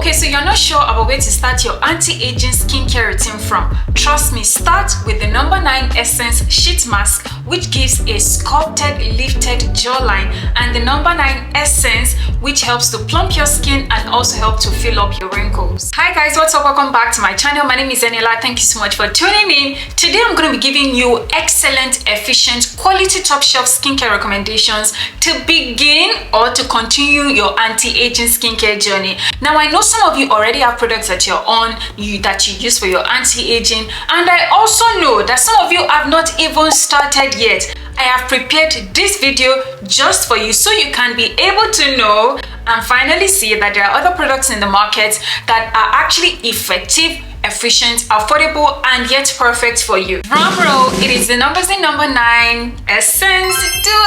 Okay, so you're not sure about where to start your anti-aging skincare routine from? Trust me, start with the No.9 Essence Sheet Mask, which gives a sculpted, lifted jawline, and the No.9 Essence, which helps to plump your skin and also help to fill up your wrinkles. Hi guys, what's up? Welcome back to my channel. My name is Eniela. Thank you so much for tuning in. Today I'm going to be giving you excellent, efficient, quality top shelf skincare recommendations to begin or to continue your anti-aging skincare journey. Now I know some of you already have products that you're on, that you use for your anti-aging, and I also know that some of you have not even started yet. I have prepared this video just for you so you can be able to know and finally see that there are other products in the market that are actually effective, efficient, affordable, and yet perfect for you. Drum roll, it is the numbuzin No.9 Essence Duo.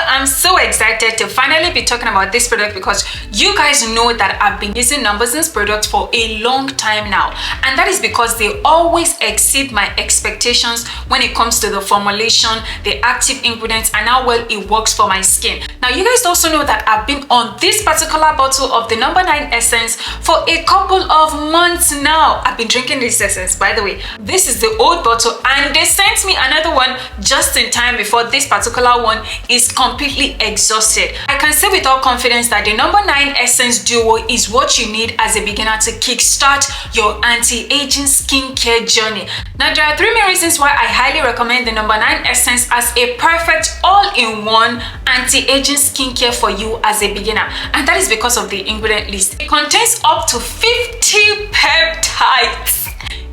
I'm so excited to finally be talking about this product because you guys know that I've been using numbuzin's product for a long time now, and that is because they always exceed my expectations when it comes to the formulation, the active ingredients, and how well it works for my skin. Now you guys also know that I've been on this particular bottle of the No.9 Essence for a couple of months now. I've been drinking this essence, by the way. This is the old bottle and they sent me another one just in time before this particular one is completely exhausted. I can say with all confidence that the No.9 Essence Duo is what you need as a beginner to kickstart your anti-aging skincare journey. Now there are three main reasons why I highly recommend the No.9 Essence as a perfect all-in-one anti-aging skincare for you as a beginner, and that is because of the ingredient list. It contains up to 50 peptides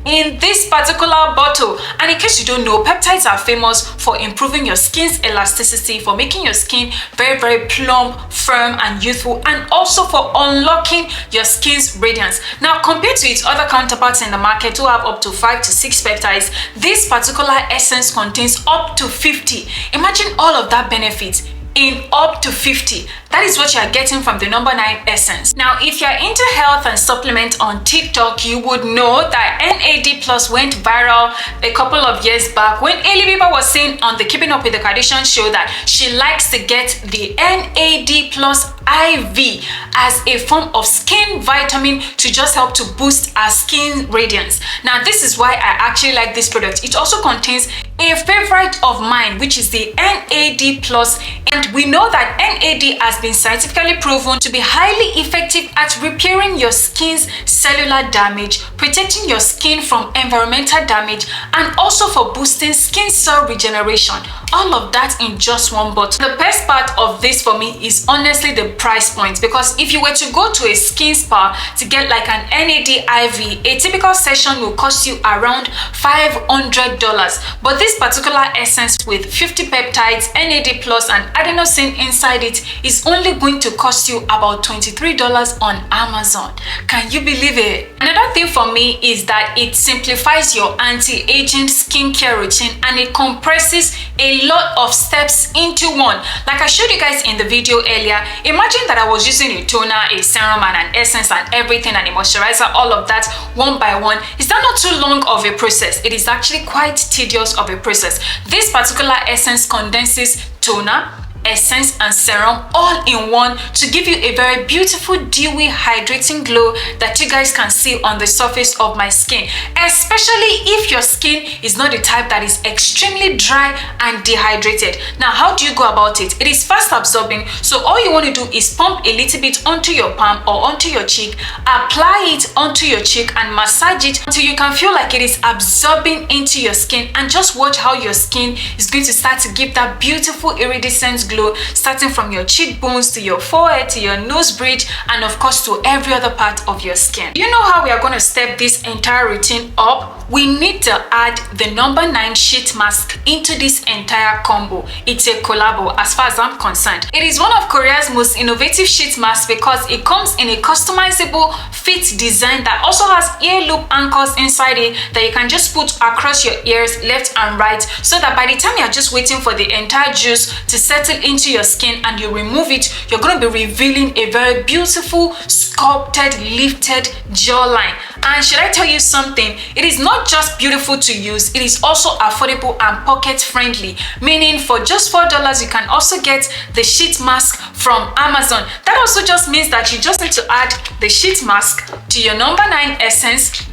in this particular bottle, and in case you don't know, peptides are famous for improving your skin's elasticity, for making your skin very plump, firm, and youthful, and also for unlocking your skin's radiance. Now compared to its other counterparts in the market who have up to 5 to 6 peptides, this particular essence contains up to 50. Imagine all of that benefit in up to 50. That is what you are getting from the No.9 Essence. Now, if you're into health and supplement on TikTok, you would know that NAD Plus went viral a couple of years back when Hailey Bieber was saying on the Keeping Up with the Kardashians show that she likes to get the NAD Plus IV as a form of skin vitamin to just help to boost our skin radiance. Now, this is why I actually like this product. It also contains a favorite of mine, which is the NAD Plus, and we know that NAD has been scientifically proven to be highly effective at repairing your skin's cellular damage, protecting your skin from environmental damage, and also for boosting skin cell regeneration. All of that in just one bottle. The best part of this for me is honestly the price point, because if you were to go to a skin spa to get like an NAD IV, a typical session will cost you around $500, but this particular essence with 50 peptides, NAD Plus, and adenosine inside it is only going to cost you about $23 on Amazon. Can you believe it? Another thing for me is that it simplifies your anti-aging skincare routine and it compresses a lot of steps into one. Like I showed you guys in the video earlier, imagine that I was using a toner, a serum, and an essence and everything, and a moisturizer, all of that one by one. Is that not too long of a process? It is actually quite tedious of a process. This particular essence condenses toner, essence, and serum all in one to give you a very beautiful, dewy, hydrating glow that you guys can see on the surface of my skin, especially if your skin is not the type that is extremely dry and dehydrated. Now, how do you go about it? It is fast absorbing, so all you want to do is pump a little bit onto your palm or onto your cheek, apply it onto your cheek, and massage it until you can feel like it is absorbing into your skin, and just watch how your skin is going to start to give that beautiful iridescent glow, starting from your cheekbones to your forehead to your nose bridge, and of course to every other part of your skin. You know how we are going to step this entire routine up? We need to add the No.9 Sheet Mask into this entire combo. It's a collabo as far as I'm concerned. It is one of Korea's most innovative sheet masks because it comes in a customizable fit design that also has ear loop anchors inside it that you can just put across your ears left and right, so that by the time you're just waiting for the entire juice to settle into your skin and you remove it, you're going to be revealing a very beautiful, sculpted, lifted jawline. And should I tell you something? It is not just beautiful to use, it is also affordable and pocket friendly, meaning for just $4 you can also get the sheet mask from Amazon. That also just means that you just need to add the sheet mask mask to your No.9 Essence,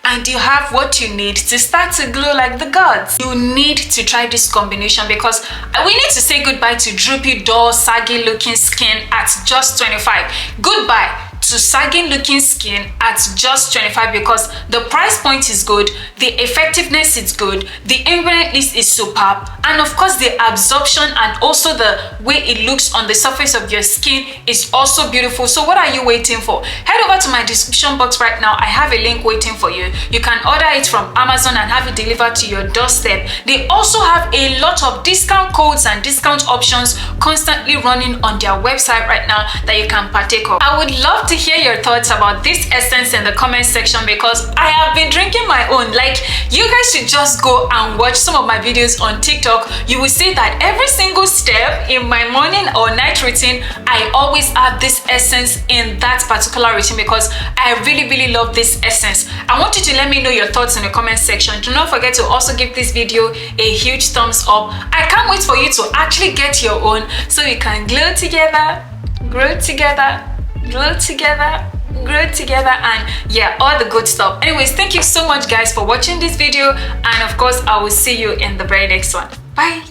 and you have what you need to start to glow like the gods. You need to try this combination because we need to say goodbye to droopy, dull, saggy looking skin at just 25. Goodbye to sagging looking skin at just 25 because the price point is good, the effectiveness is good, the ingredient list is superb, and of course the absorption and also the way it looks on the surface of your skin is also beautiful. So what are you waiting for? Head over to my description box right now. I have a link waiting for you. You can order it from Amazon and have it delivered to your doorstep. They also have a lot of discount codes and discount options constantly running on their website right now that you can partake of. I would love to hear your thoughts about this essence in the comment section because I have been drinking my own. Like, you guys should just go and watch some of my videos on TikTok. You will see that every single step in my morning or night routine, I always add this essence in that particular routine because I really love this essence. I want you to let me know your thoughts in the comment section. Do not forget to also give this video a huge thumbs up. I can't wait for you to actually get your own so we can glow together, grow together, glow together, grow together, and yeah, all the good stuff. Anyways, thank you so much guys for watching this video, and of course I will see you in the very next one. Bye.